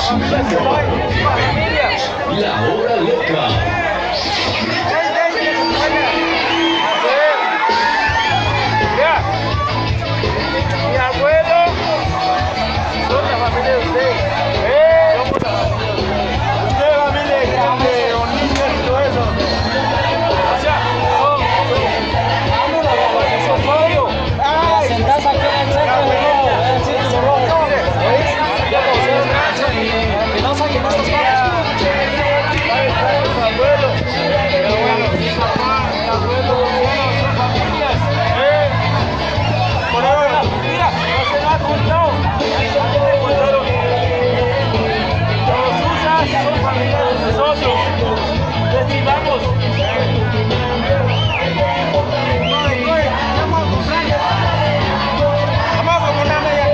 La hora loca. Mi abuelo son la familia de usted. Somos la familia de usted. Usted es familia de Oníger y todo eso. O sea, son Fabio. Te sentás aquí en el centro de rojo, en el círculo rojo. Que no saquen estas cosas. Mi abuelo, mi papá, mi abuelo, son familias. Por ahora, mira, no se da contado. Los usas son familiares de nosotros. Les digamos. Vamos a comprar una media.